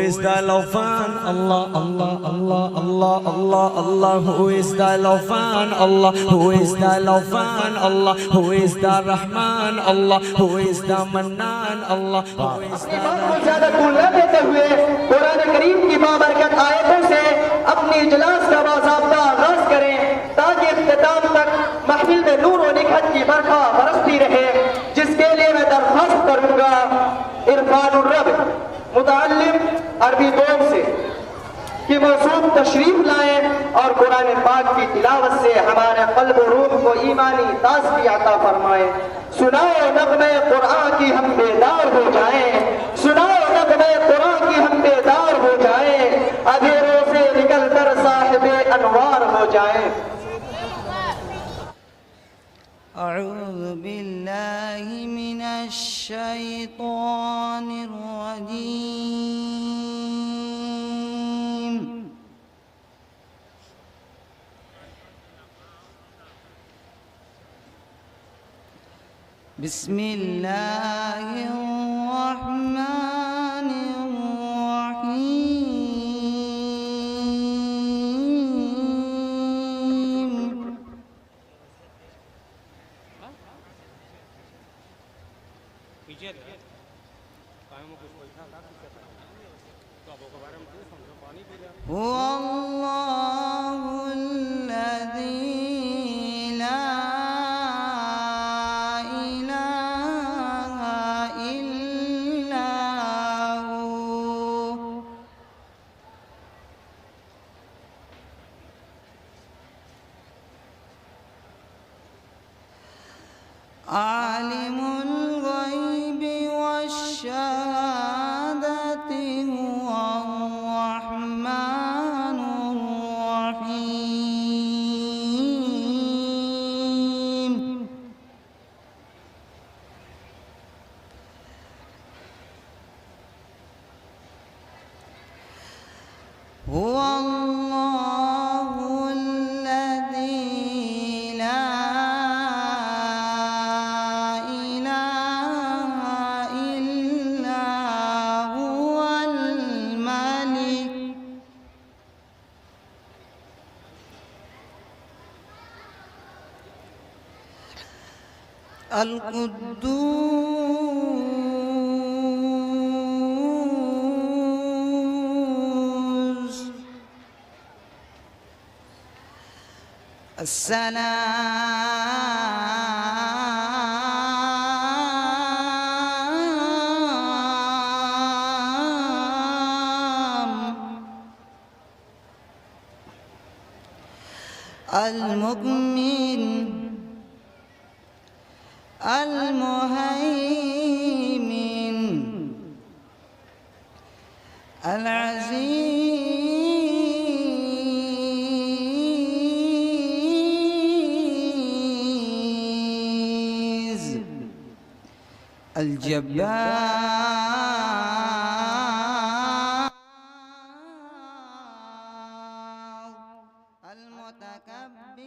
is the Lawfan? Allah, Allah, Allah, Allah, Allah, Allah. Who is the Lawfan? Allah. Who is the Lawfan? Allah. Who is the Rahman? Allah. Who is the Mannan? Allah. Who is the ज़्यादा कूल न देते हुए कुरान करीम की बाबरकत आयतों से अपनी इजलास का बाज़ाब्ता आगाज़ करें ताकि इख्तिताम तक महफिल में नूर और निखत की बरखा बरसती रहे, जिसके लिए मैं दरख्वास्त करूँगा इरफानुर रब मुतअल्लिम अरबी दोम से कि मौसूद तशरीफ लाएं और कुरान पाक की तिलावत से हमारे क़ल्ब और रूह को ईमानी ताज़गी अता फरमाएं। सुनाओ नग़्मे कुरान की हम बेदार हो जाएं, सुनाओ नग़्मे कुरान की हम बेदार हो जाएं, अंधेरों से निकल कर साहिबे अनवार हो जाएं। أعوذ بالله من الشيطان الرجيم. بسم الله الرحمن الرحيم. هو الله الذي لا إله إلا هو. عالم الغيب والشهادة هو الرحمن الرحيم. هو الله الذي لا إله إلا هو الملك القدوس السلام المؤمن المهيمن العزيز الجبار المتكبر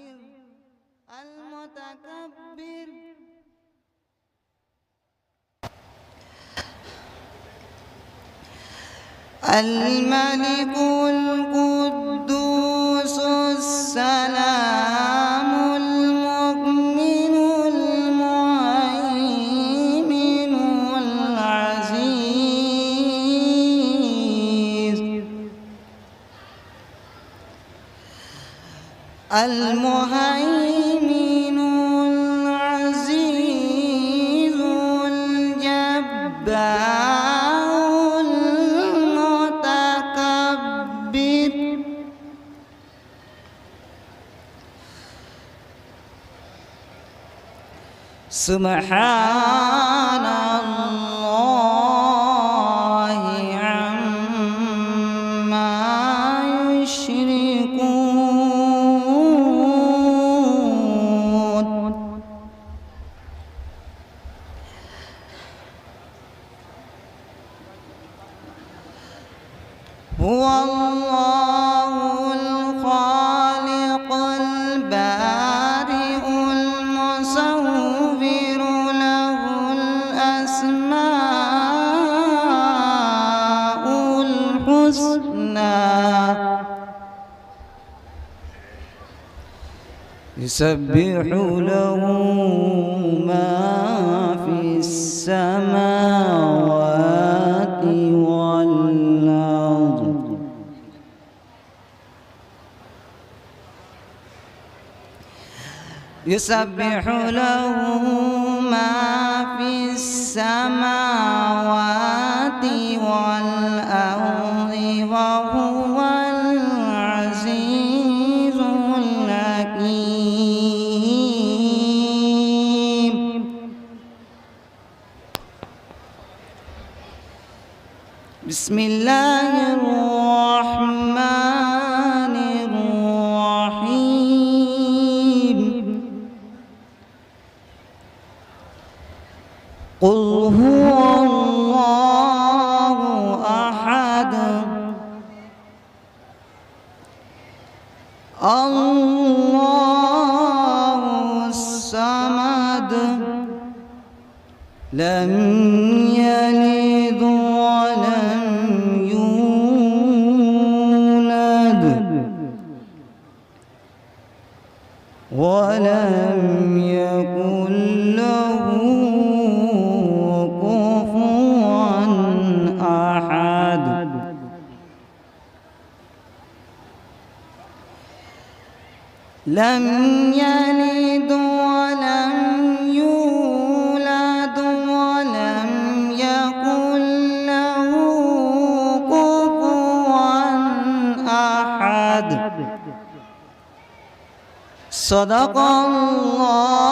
الملك القدوس السلام المؤمن المهيمن العزيز المهيمن العزيز الجبار المتكبر سبحان الله عما يشركون. هو الله الخالق البارئ المصور له الأسماء الحسنى الحسنى يسبح له ما في السماوات والأرض يسبح له ما في السماوات والأرض وهو العزيز الحكيم بسم الله الرحمن الرحيم قل هو الله أحد الله الصمد لم يلد ولم يولد ولم يكن له كفوا أحد لم يلد ولم يولد ولم يكن له كفوا أحد صدق الله